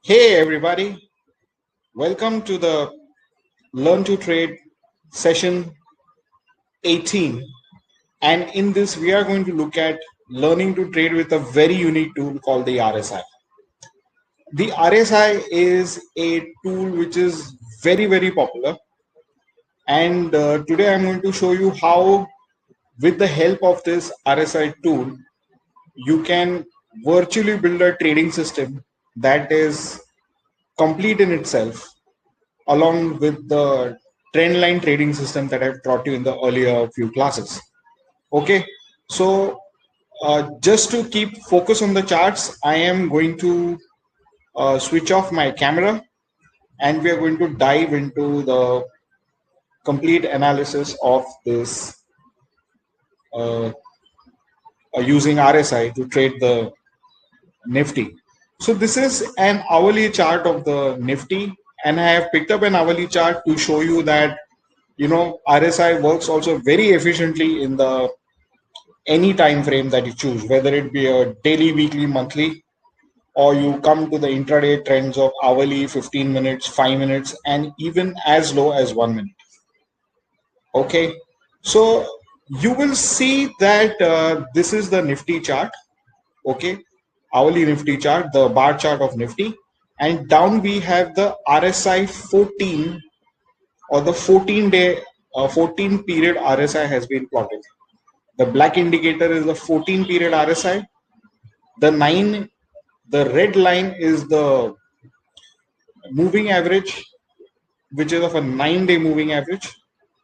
Hey everybody, welcome to the Learn to Trade session 18. And in this, we are going to look at learning to trade with a very unique tool called the RSI. The RSI is a tool which is very popular. And today I'm going to show you how, with the help of this RSI tool, you can virtually build a trading system that is complete in itself along with the trend line trading system that I've taught you in the earlier few classes. Okay, so just to keep focus on the charts, I am going to switch off my camera and we are going to dive into the complete analysis of this uh, using RSI to trade the Nifty. So this is an hourly chart of the Nifty, and I have picked up an hourly chart to show you that RSI works also very efficiently in the any time frame that you choose, whether it be a daily, weekly, monthly, or you come to the intraday trends of hourly, 15 minutes, 5 minutes, and even as low as 1 minute. Okay, so you will see that this is the Nifty chart. Okay, hourly Nifty chart, the bar chart of Nifty, and down we have the RSI 14 or the 14 period RSI has been plotted. The black indicator is the 14 period RSI. The red line is the moving average, which is of a 9-day moving average.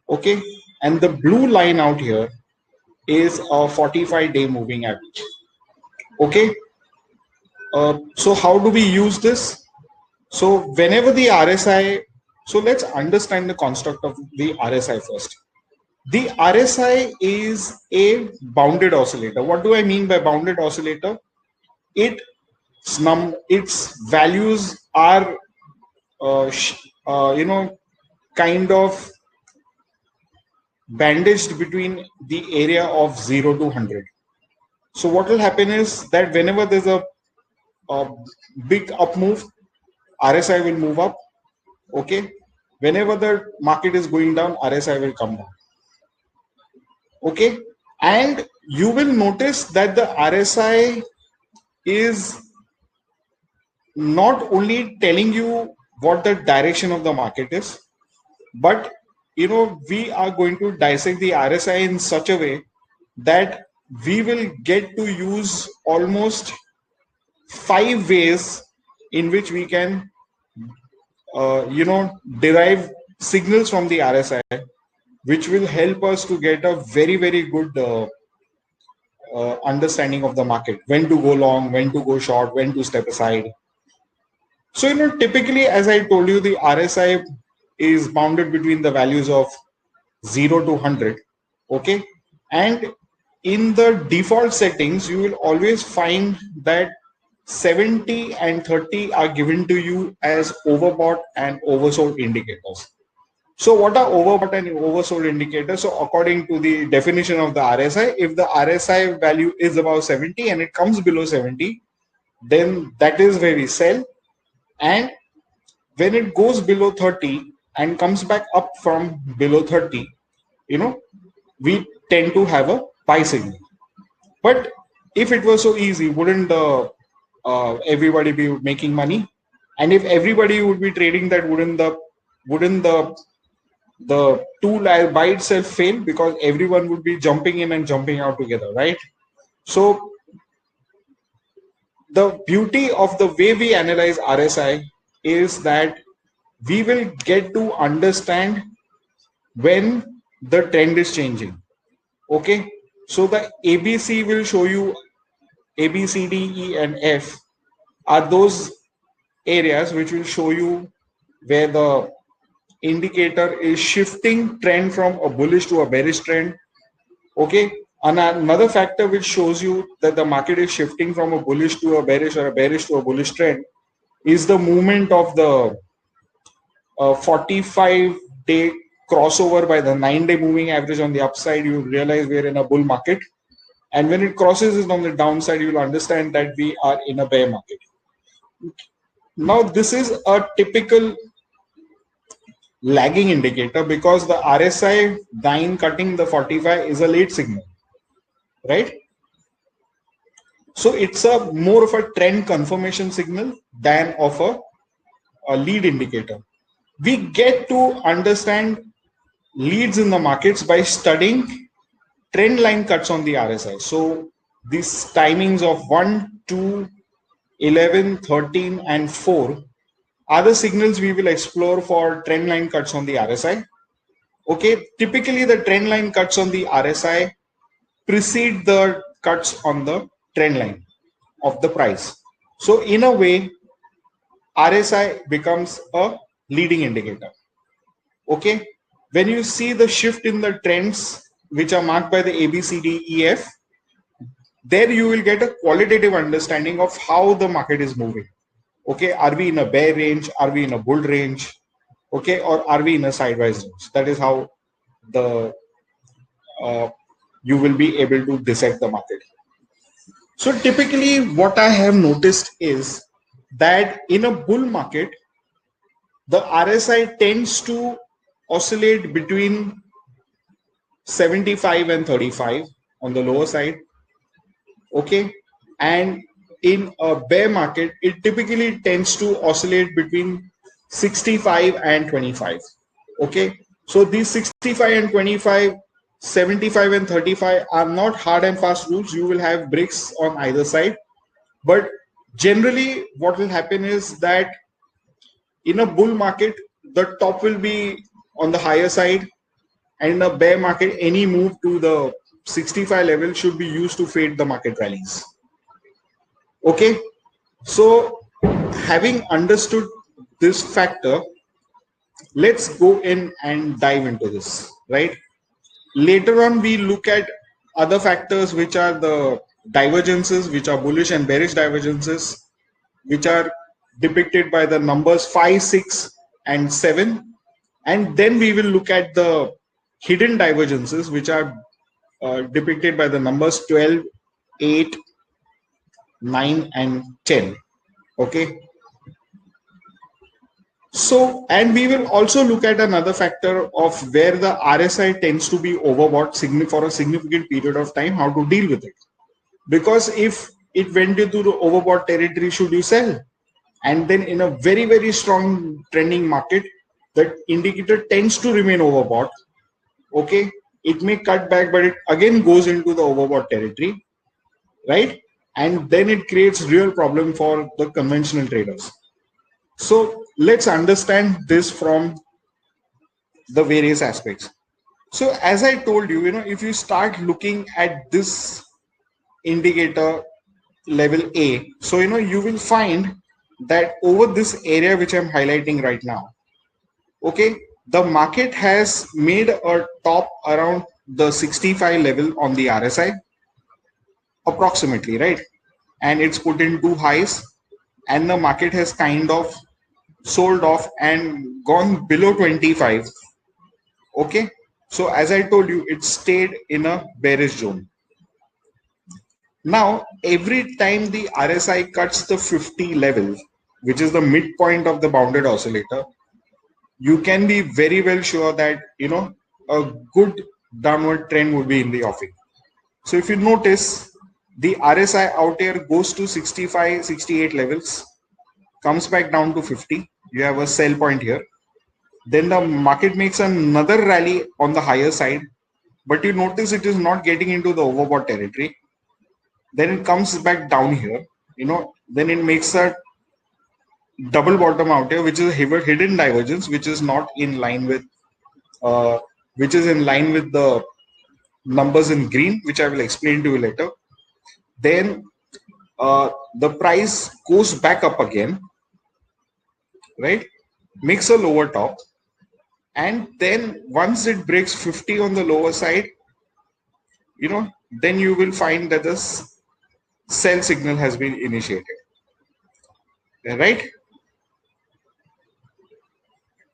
Okay, and the blue line out here is a 45-day moving average. Okay, so how do we use this? So whenever the RSI, so let's understand the construct of the RSI first. The RSI is a bounded oscillator. What do I mean by bounded oscillator? Its values are, kind of bandaged between the area of 0 to 100. So what will happen is that whenever there's a big up move, RSI will move up. Okay. Whenever the market is going down, RSI will come down. Okay. And you will notice that the RSI is not only telling you what the direction of the market is, but we are going to dissect the RSI in such a way that we will get to use almost 5 ways in which we can derive signals from the RSI, which will help us to get a very good understanding of the market, when to go long, when to go short, when to step aside. So typically, as I told you, the RSI is bounded between the values of 0 to 100. Okay, and in the default settings you will always find that 70 and 30 are given to you as overbought and oversold indicators. So what are overbought and oversold indicators? So according to the definition of the RSI, if the RSI value is above 70 and it comes below 70, then that is where we sell. And when it goes below 30 and comes back up from below 30, we tend to have a buy signal. But if it was so easy, wouldn't everybody be making money? And if everybody would be trading that, wouldn't the tool by itself fail, because everyone would be jumping in and jumping out together, right? So the beauty of the way we analyze RSI is that we will get to understand when the trend is changing. Okay, so the ABC will show you A, B, C, D, E, and F are those areas which will show you where the indicator is shifting trend from a bullish to a bearish trend. Okay, and another factor which shows you that the market is shifting from a bullish to a bearish or a bearish to a bullish trend is the movement of the 45-day crossover by the 9-day moving average on the upside. You realize we're in a bull market, and when it crosses it on the downside, you will understand that we are in a bear market. Now this is a typical lagging indicator because the RSI 9 cutting the 45 is a late signal, right? So it's a more of a trend confirmation signal than of a lead indicator. We get to understand leads in the markets by studying trend line cuts on the RSI. So these timings of 1, 2, 11, 13 and 4 are the signals we will explore for trend line cuts on the RSI. Okay, typically the trend line cuts on the RSI precede the cuts on the trend line of the price. So in a way, RSI becomes a leading indicator. Okay, when you see the shift in the trends which are marked by the ABCDEF, there you will get a qualitative understanding of how the market is moving. Okay, are we in a bear range? Are we in a bull range? Okay, or are we in a sideways range? That is how the you will be able to dissect the market. So typically what I have noticed is that in a bull market, the RSI tends to oscillate between 75 and 35 on the lower side. Okay, and in a bear market, it typically tends to oscillate between 65 and 25. Okay, so these 65 and 25, 75 and 35 are not hard and fast rules. You will have breaks on either side, but generally what will happen is that in a bull market, the top will be on the higher side, and in a bear market, any move to the 65 level should be used to fade the market rallies. Okay, so having understood this factor, let's go in and dive into this, right? Later on, we look at other factors which are the divergences, which are bullish and bearish divergences, which are depicted by the numbers 5, 6, and 7. And then we will look at the hidden divergences, which are depicted by the numbers 12, 8, 9, and 10. Okay. So, and we will also look at another factor of where the RSI tends to be overbought for a significant period of time, how to deal with it. Because if it went into the overbought territory, should you sell? And then in a very, very strong trending market, the indicator tends to remain overbought. Okay, it may cut back, but it again goes into the overbought territory, right? And then it creates real problem for the conventional traders. So let's understand this from the various aspects. So as I told you, if you start looking at this indicator level A, so you will find that over this area which I'm highlighting right now, okay, the market has made a top around the 65 level on the RSI approximately, right? And it's put in two highs, and the market has kind of sold off and gone below 25. Okay, so as I told you, it stayed in a bearish zone. Now every time the RSI cuts the 50 level, which is the midpoint of the bounded oscillator, you can be very well sure that a good downward trend would be in the offing. So if you notice, the RSI out here goes to 65, 68 levels, comes back down to 50. You have a sell point here. Then the market makes another rally on the higher side, but you notice it is not getting into the overbought territory. Then it comes back down here, then it makes a double bottom out here, which is a hidden divergence, which is not in line with, which is in line with the numbers in green, which I will explain to you later. Then the price goes back up again, right? Makes a lower top, and then once it breaks 50 on the lower side, then you will find that this sell signal has been initiated, right?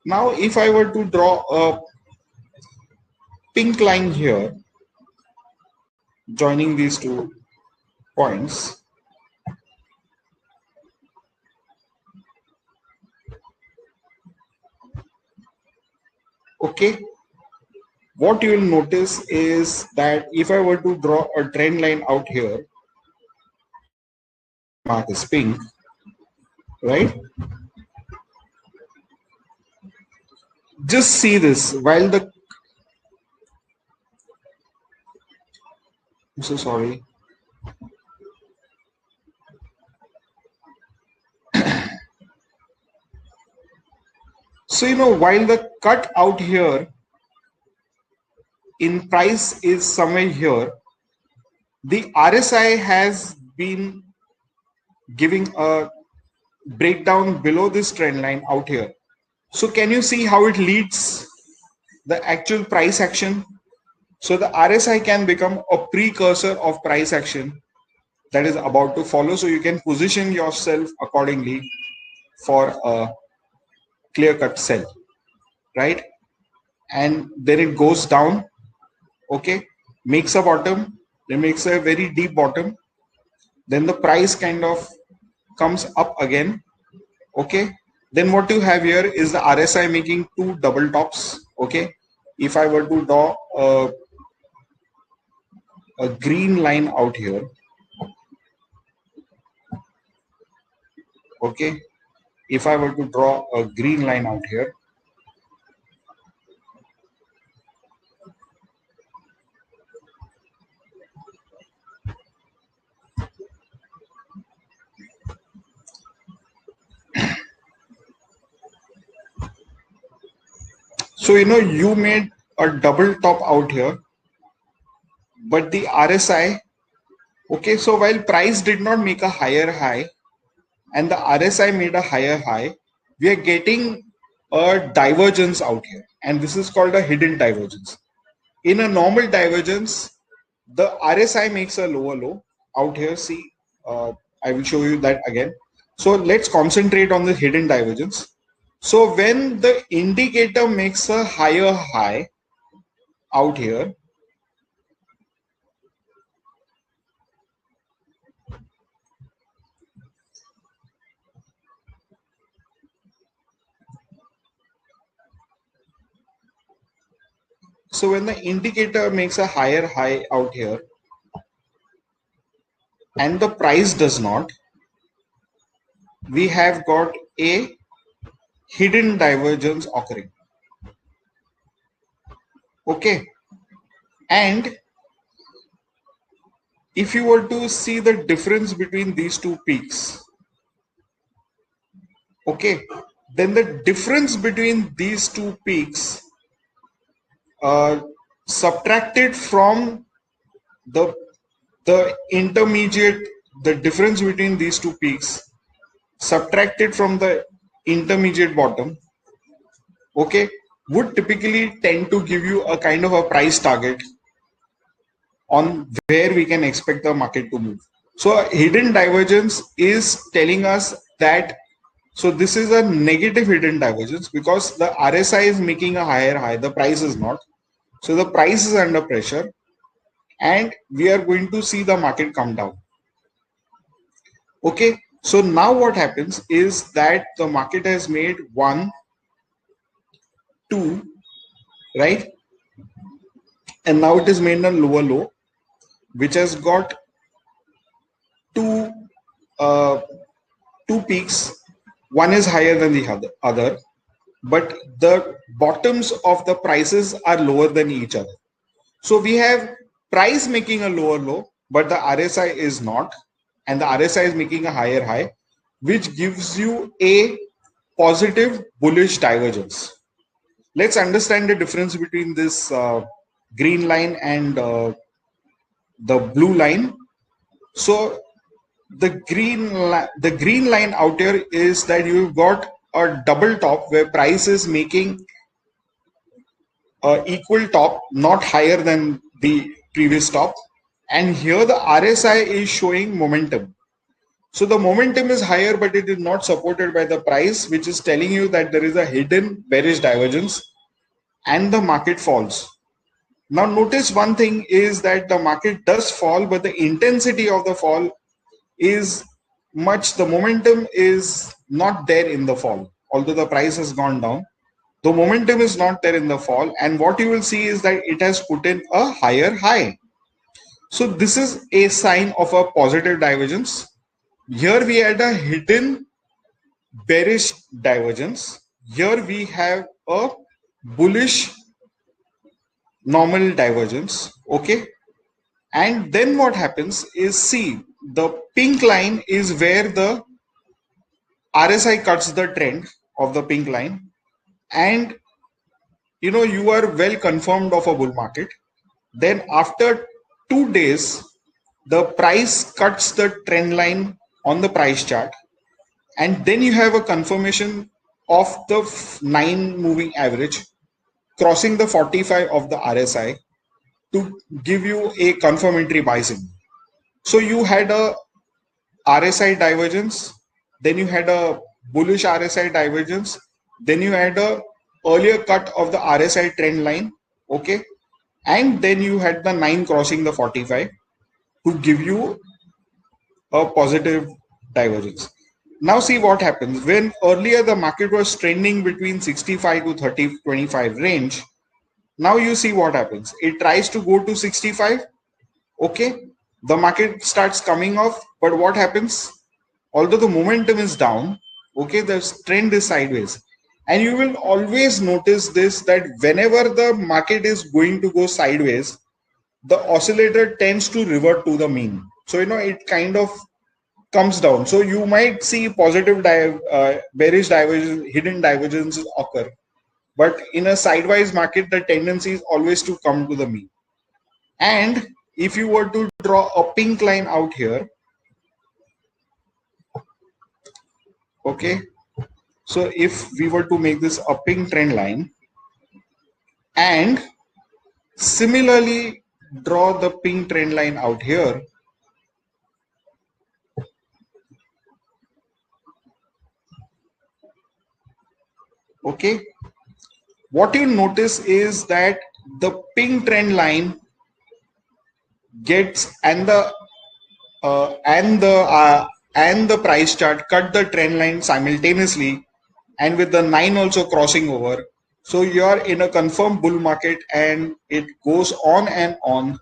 Now if I were to draw a pink line here joining these 2 points, Okay, what you will notice is that if I were to draw a trend line out here, mark is pink, right? Just see this. While the, I'm so sorry. So, while the cut out here in price is somewhere here, the RSI has been giving a breakdown below this trend line out here. So can you see how it leads the actual price action? So the RSI can become a precursor of price action that is about to follow. So you can position yourself accordingly for a clear cut sell, right? And then it goes down, okay, makes a bottom, then makes a very deep bottom. Then the price kind of comes up again, okay. Then what you have here is the RSI making two double tops, okay. If I were to draw a green line out here, okay, if I were to draw a green line out here, so you made a double top out here, but the RSI, okay, so while price did not make a higher high and the RSI made a higher high, we are getting a divergence out here, and this is called a hidden divergence. In a normal divergence, the RSI makes a lower low out here. See, I will show you that again. So let's concentrate on the hidden divergence. So when the indicator makes a higher high out here, so when the indicator makes a higher high out here and the price does not, we have got a hidden divergence occurring. Okay, and if you were to see the difference between these two peaks, okay, then the difference between these two peaks subtracted from the intermediate, the difference between these two peaks subtracted from the intermediate bottom, okay, would typically tend to give you a kind of a price target on where we can expect the market to move. So hidden divergence is telling us that, so this is a negative hidden divergence because the RSI is making a higher high, the price is not. So the price is under pressure and we are going to see the market come down. Okay, so now what happens is that the market has made 1, 2, right? And now it is made a lower low, which has got two peaks. One is higher than the other, but the bottoms of the prices are lower than each other. So we have price making a lower low, but the RSI is not, and the RSI is making a higher high, which gives you a positive bullish divergence. Let's understand the difference between this green line and the blue line. So the green line out here is that you've got a double top where price is making equal top, not higher than the previous top, and here the RSI is showing momentum. So the momentum is higher, but it is not supported by the price, which is telling you that there is a hidden bearish divergence and the market falls. Now notice one thing is that the market does fall, but the intensity of the fall is much, the momentum is not there in the fall, although the price has gone down. The momentum is not there in the fall, and what you will see is that it has put in a higher high. So this is a sign of a positive divergence. Here we had a hidden bearish divergence. Here we have a bullish normal divergence. Okay. And then what happens is, see, the pink line is where the RSI cuts the trend of the pink line. And you are well confirmed of a bull market. Then after 2 days, the price cuts the trend line on the price chart, and then you have a confirmation of the 9 moving average crossing the 45 of the RSI to give you a confirmatory buy signal. So you had a RSI divergence, then you had a bullish RSI divergence, then you had a earlier cut of the RSI trend line, okay, and then you had the 9 crossing the 45 to give you a positive divergence. Now see what happens when earlier the market was trending between 65 to 25 range. Now you see what happens. It tries to go to 65. Okay. The market starts coming off. But what happens? Although the momentum is down, okay, the trend is sideways. And you will always notice this, that whenever the market is going to go sideways, the oscillator tends to revert to the mean. So, it kind of comes down. So you might see positive bearish divergence, hidden divergences occur. But in a sideways market, the tendency is always to come to the mean. And if you were to draw a pink line out here, okay, so if we were to make this a pink trend line and similarly draw the pink trend line out here, okay, what you notice is that the pink trend line gets and the price chart cut the trend line simultaneously, and with the 9 also crossing over. So you are in a confirmed bull market, and it goes on and on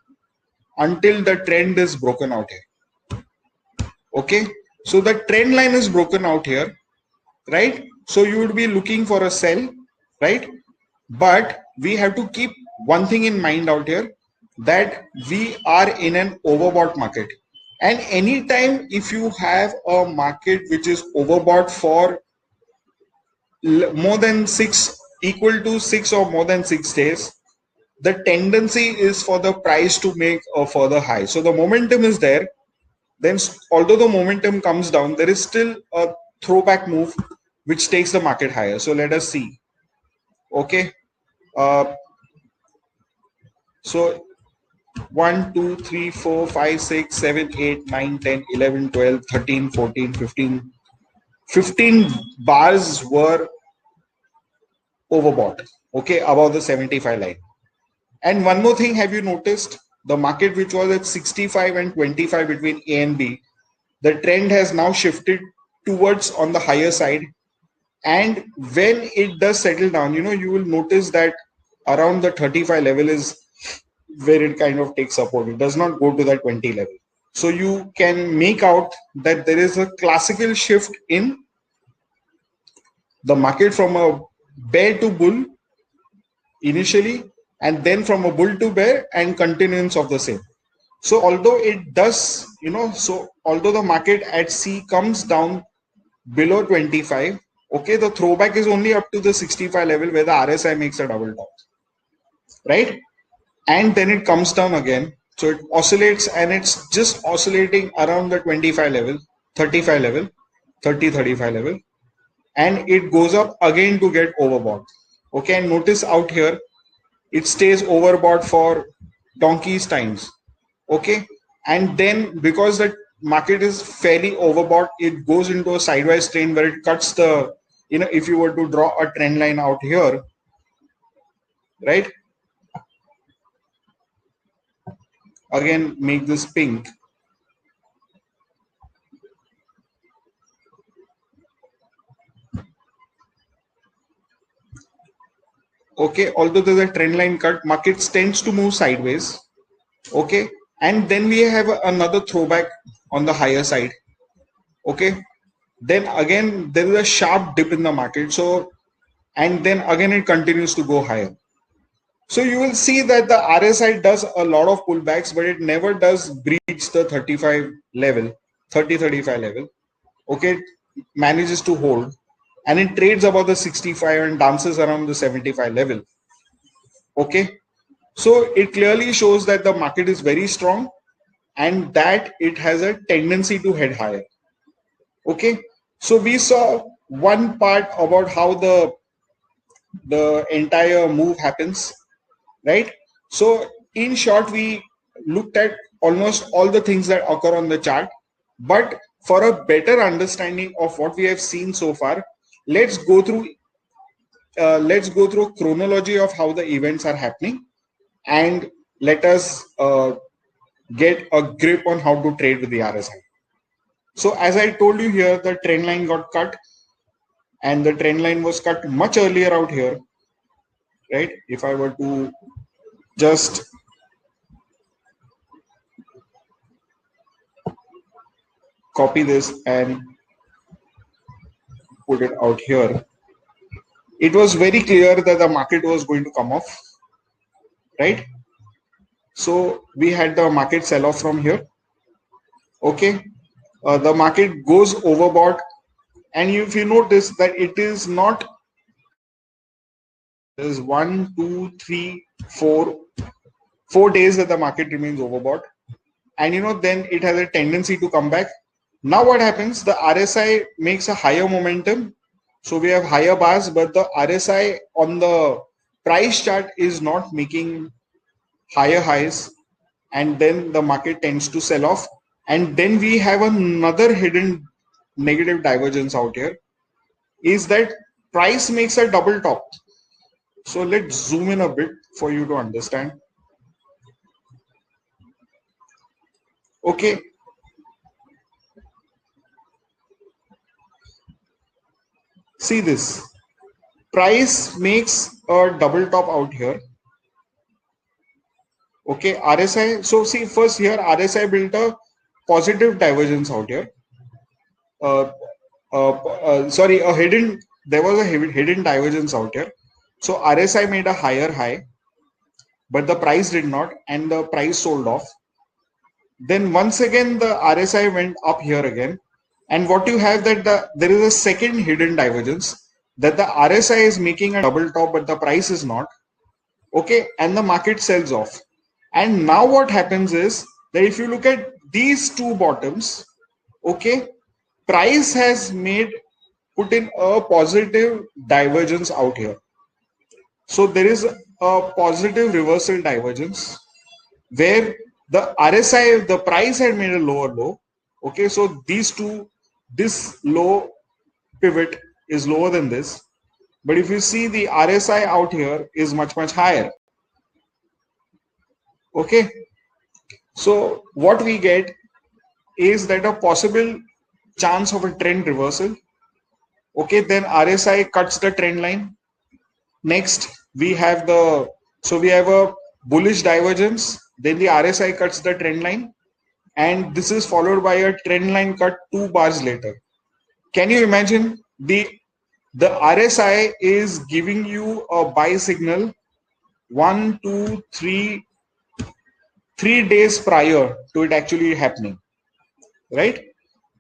until the trend is broken out here. Okay, so the trend line is broken out here, right? So you would be looking for a sell, right? But we have to keep one thing in mind out here, that we are in an overbought market. And anytime if you have a market which is overbought for more than 6, equal to 6 or more than 6 days, the tendency is for the price to make a further high. So the momentum is there. Then although the momentum comes down, there is still a throwback move which takes the market higher. So let us see. Okay. So 1, 2, 3, 4, 5, 6, 7, 8, 9, 10, 11, 12, 13, 14, 15. 15 bars were overbought, okay, above the 75 line. And one more thing, have you noticed the market which was at 65 and 25 between A and B, the trend has now shifted towards on the higher side. And when it does settle down, you will notice that around the 35 level is where it kind of takes support. It does not go to that 20 level. So you can make out that there is a classical shift in the market from a bear to bull initially, and then from a bull to bear, and continuance of the same. So although it does, although the market at C comes down below 25, okay, the throwback is only up to the 65 level where the RSI makes a double top, right? And then it comes down again. So it oscillates, and it's just oscillating around the 25 level, 35 level, 30, 35 level, and it goes up again to get overbought. Okay, and notice out here, it stays overbought for donkey's times. Okay, and then because the market is fairly overbought, it goes into a sideways trend where it cuts the, if you were to draw a trend line out here, right? Again, make this pink. Okay, although there's a trend line cut, markets tends to move sideways. Okay, and then we have another throwback on the higher side. Okay, then again there is a sharp dip in the market. So, and then again it continues to go higher. So you will see that the RSI does a lot of pullbacks, but it never does breach the 35 level, 30-35 level. Okay, it manages to hold, and it trades above the 65 and dances around the 75 level. Okay, so it clearly shows that the market is very strong and that it has a tendency to head higher. Okay, so we saw one part about how the entire move happens, right? So in short, we looked at almost all the things that occur on the chart, but for a better understanding of what we have seen so far, let's go through chronology of how the events are happening, and let us get a grip on how to trade with the RSI. So as I told you here, the trend line got cut, and the trend line was cut much earlier out here, right? If I were to just copy this and put it out here, it was very clear that the market was going to come off, right? So we had the market sell off from here. Okay, the market goes overbought, and if you notice that it is not, there's 4 days that the market remains overbought, and then it has a tendency to come back. Now what happens, the RSI makes a higher momentum, so we have higher bars, but the RSI on the price chart is not making higher highs, and then the market tends to sell off, and then we have another hidden negative divergence out here, is that price makes a double top. So let's zoom in a bit for you to understand. Okay, see this, price makes a double top out here. Okay, RSI, so see first here RSI built a positive divergence out here. Sorry, there was a hidden divergence out here. So RSI made a higher high, but the price did not, and the price sold off. Then once again the RSI went up here again, and what you have that there is a second hidden divergence, that the RSI is making a double top, but the price is not. Okay, and the market sells off. And now what happens is that if you look at these two bottoms, okay, price has put in a positive divergence out here. So there is a positive reversal divergence where the RSI, the price had made a lower low. Okay, so this low pivot is lower than this. But if you see, the RSI out here is much higher. Okay, so what we get is that a possible chance of a trend reversal. Okay, then RSI cuts the trend line. Next, we have a bullish divergence. Then the RSI cuts the trend line, and this is followed by a trend line cut 2 bars later. Can you imagine, the RSI is giving you a buy signal 1, 2, 3 days prior to it actually happening, right?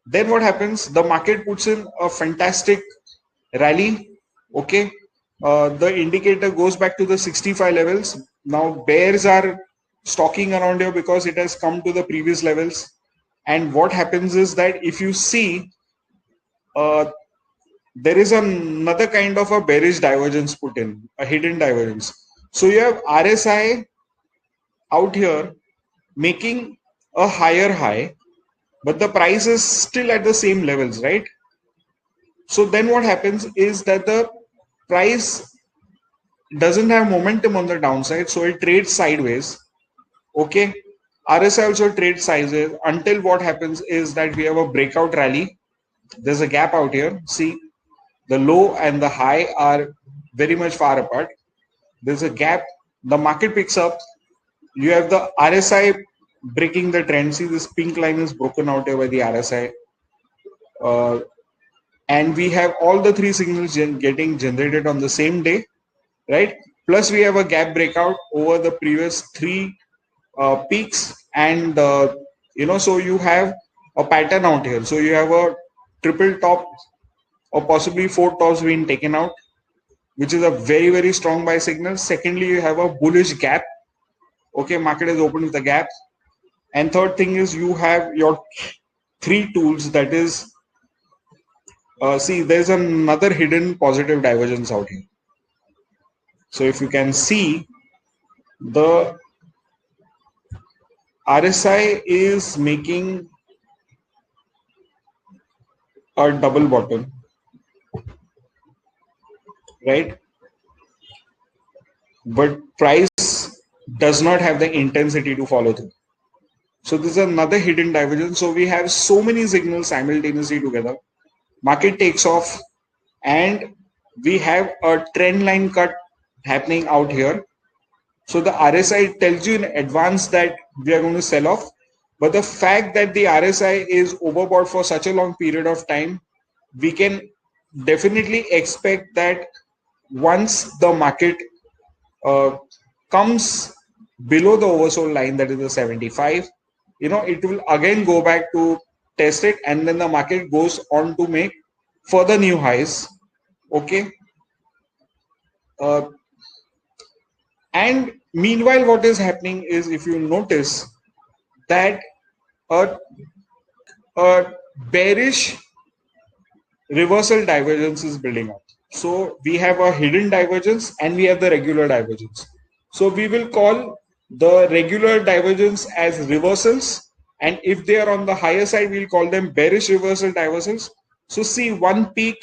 Then what happens, the market puts in a fantastic rally. Okay, the indicator goes back to the 65 levels. Now bears are stalking around here because it has come to the previous levels. And what happens is that if you see, there is another kind of a bearish divergence put in, a hidden divergence. So you have RSI out here making a higher high, but the price is still at the same levels, right? So then what happens is that the price doesn't have momentum on the downside, so it trades sideways. Okay, RSI also trades sideways until what happens is that we have a breakout rally. There's a gap out here. See, the low and the high are very much far apart. there's a gap, the market picks up, you have the RSI breaking the trend. See, this pink line is broken out here by the RSI. And we have all the three signals getting generated on the same day, right? Plus, we have a gap breakout over the previous three peaks, and so you have a pattern out here. So you have a triple top or possibly four tops being taken out, which is a very, very strong buy signal. Secondly, you have a bullish gap. Okay, market is open with a gap. And third thing is you have your three tools, that is, see, there's another hidden positive divergence out here. So if you can see, the RSI is making a double bottom, right? But price does not have the intensity to follow through. So this is another hidden divergence. So we have so many signals simultaneously together. Market takes off, and we have a trend line cut happening out here. So the RSI tells you in advance that we are going to sell off. But the fact that the RSI is overbought for such a long period of time, we can definitely expect that once the market comes below the oversold line, that is the 75, it will again go back to test it, and then the market goes on to make further new highs. Okay. And meanwhile, what is happening is, if you notice that a bearish reversal divergence is building up. So we have a hidden divergence and we have the regular divergence. So we will call the regular divergence as reversals, and if they are on the higher side, we'll call them bearish reversal divergence. So see, one peak,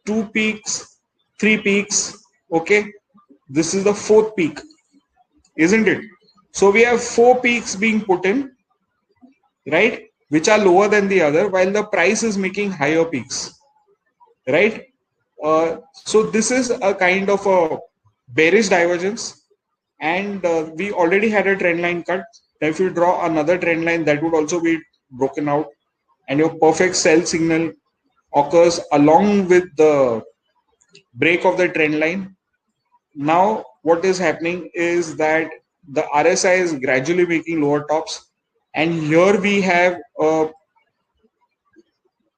two peaks, three peaks. Okay, this is the fourth peak, isn't it? So we have four peaks being put in, right, which are lower than the other, while the price is making higher peaks, right? So this is a kind of a bearish divergence, and we already had a trend line cut. If you draw another trend line, that would also be broken out, and your perfect sell signal occurs along with the break of the trend line. Now what is happening is that the RSI is gradually making lower tops, and here we have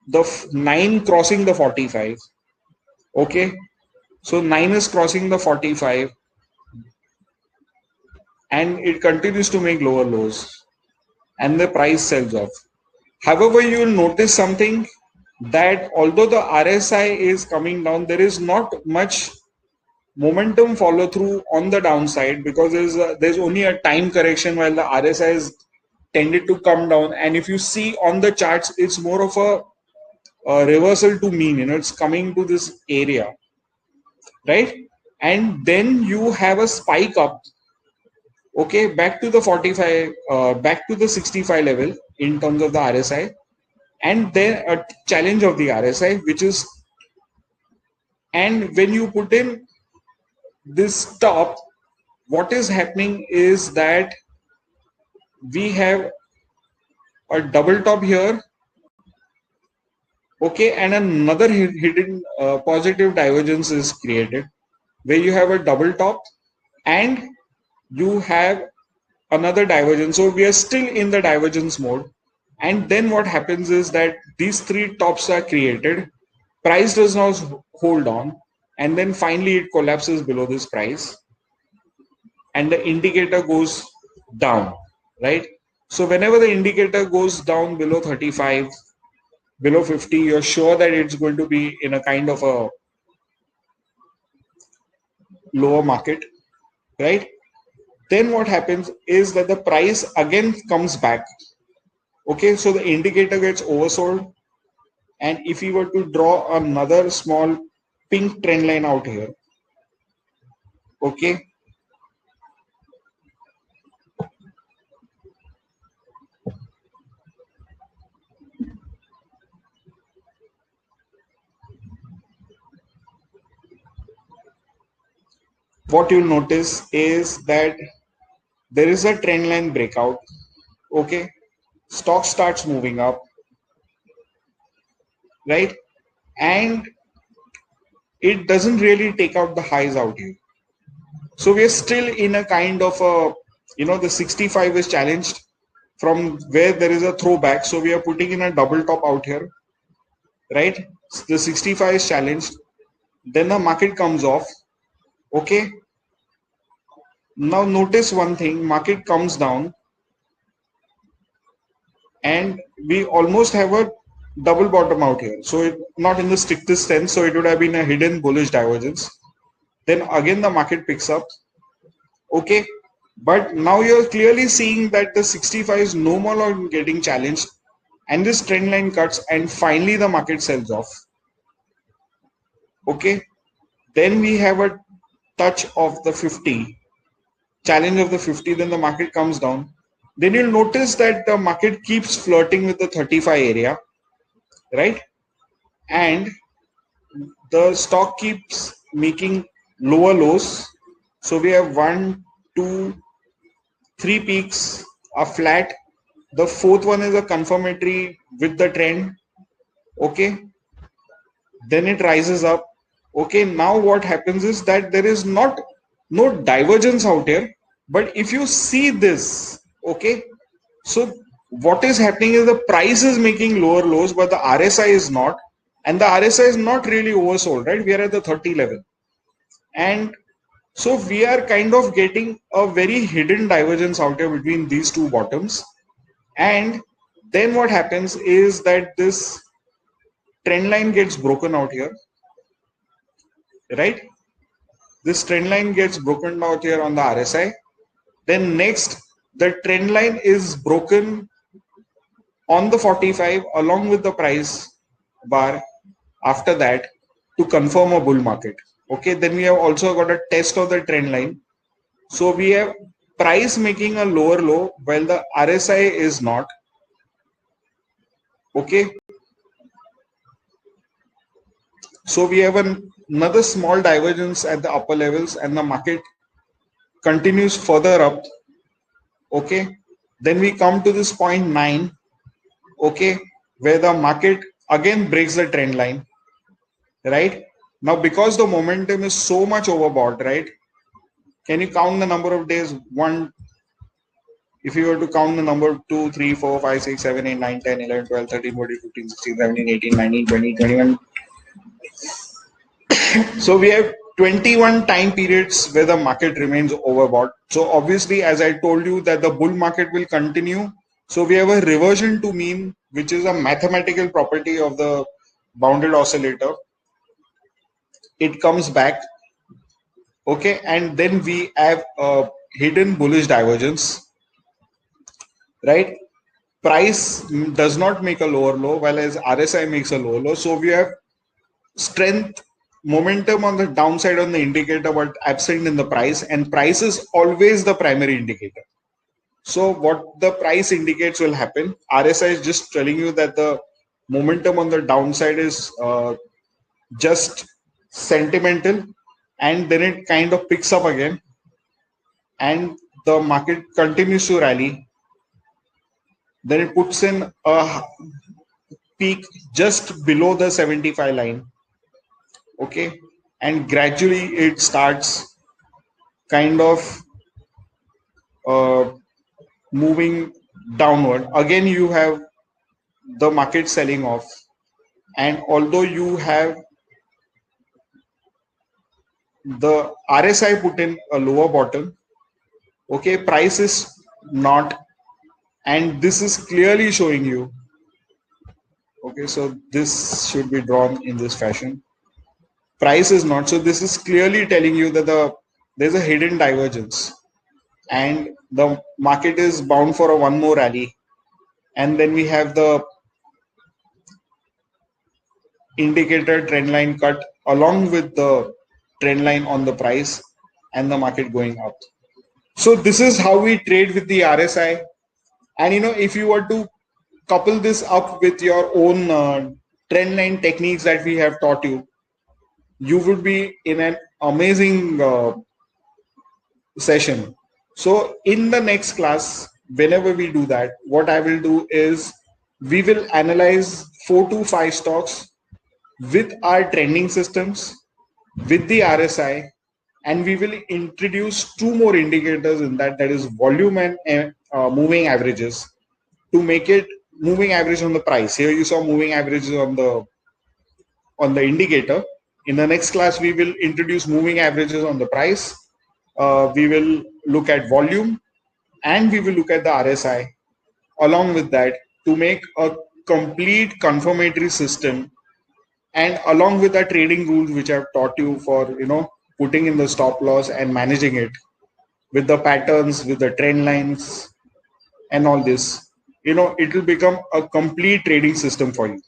the 9 crossing the 45. Okay, so 9 is crossing the 45, and it continues to make lower lows, and the price sells off. However, you will notice something, that although the RSI is coming down, there is not much momentum follow through on the downside, because there's only a time correction while the RSI is tended to come down. And if you see on the charts, it's more of a reversal to mean, it's coming to this area, right? And then you have a spike up, okay, back to the 45, back to the 65 level in terms of the RSI, and then a challenge of the RSI, which is, and when you put in this top, what is happening is that we have a double top here, okay, and another hidden positive divergence is created, where you have a double top and you have another divergence. So we are still in the divergence mode. And then what happens is that these three tops are created, price does not hold on, and then finally it collapses below this price, and the indicator goes down, right? So whenever the indicator goes down below 35, below 50, you're sure that it's going to be in a kind of a lower market, right? Then what happens is that the price again comes back. Okay, so the indicator gets oversold, and if we were to draw another small pink trend line out here, okay, what you'll notice is that there is a trend line breakout. Okay, stock starts moving up, right? And it doesn't really take out the highs out here. So we're still in a kind of a, the 65 is challenged from where there is a throwback. So we are putting in a double top out here, right? The 65 is challenged. Then the market comes off. Okay. Now notice one thing, market comes down and we almost have a double bottom out here. So it, not in the strictest sense. So it would have been a hidden bullish divergence. Then again the market picks up. Okay. But now you're clearly seeing that the 65 is no more getting challenged and this trend line cuts and finally the market sells off. Okay. Then we have a touch of the 50, challenge of the 50, then the market comes down. Then you'll notice that the market keeps flirting with the 35 area, right? And the stock keeps making lower lows. So we have 1, 2, 3 peaks are flat. The fourth one is a confirmatory with the trend. Okay. Then it rises up. Okay. Now what happens is that there is no divergence out here. But if you see this, okay, so what is happening is the price is making lower lows, but the RSI is not. And the RSI is not really oversold, right? We are at the 30 level. And so we are kind of getting a very hidden divergence out here between these two bottoms. And then what happens is that this trend line gets broken out here, right? This trend line gets broken out here on the RSI. Then next, the trend line is broken on the 45 along with the price bar after that to confirm a bull market. Okay, then we have also got a test of the trend line. So we have price making a lower low while the RSI is not. Okay. So we have another small divergence at the upper levels and the market continues further up. Okay. Then we come to this 0.9. Okay. Where the market again breaks the trend line. Right. Now, because the momentum is so much overbought, right? Can you count the number of days? One, if you were to count the number 2, 3, 4, 5, 6, 7, 8, 9, 10, 11, 12, 13, 14, 15, 16, 17, 18, 19, 20, 21. So we have 21 time periods where the market remains overbought. So obviously, as I told you that the bull market will continue. So we have a reversion to mean, which is a mathematical property of the bounded oscillator. It comes back. Okay. And then we have a hidden bullish divergence, right? Price does not make a lower low, while as RSI makes a lower low. So we have strength, momentum on the downside on the indicator, but absent in the price, and price is always the primary indicator. So what the price indicates will happen. RSI is just telling you that the momentum on the downside is just sentimental, and then it kind of picks up again and the market continues to rally. Then it puts in a peak just below the 75 line. Okay. And gradually it starts kind of moving downward. Again, you have the market selling off. And although you have the RSI put in a lower bottom, okay, price is not. And this is clearly showing you. Okay, so this should be drawn in this fashion. Price is not. So this is clearly telling you that there's a hidden divergence and the market is bound for a one more rally. And then we have the indicator trend line cut along with the trend line on the price and the market going up. So this is how we trade with the RSI. And if you were to couple this up with your own trend line techniques that we have taught you, you would be in an amazing session. So in the next class, whenever we do that, what I will do is we will analyze 4 to 5 stocks with our trending systems, with the RSI, and we will introduce two more indicators in that, that is volume and moving averages, to make it moving average on the price. Here you saw moving averages on the indicator. In the next class, we will introduce moving averages on the price. We will look at volume and we will look at the RSI along with that to make a complete confirmatory system, and along with the trading rules which I've taught you for putting in the stop loss and managing it with the patterns, with the trend lines and all this, it will become a complete trading system for you.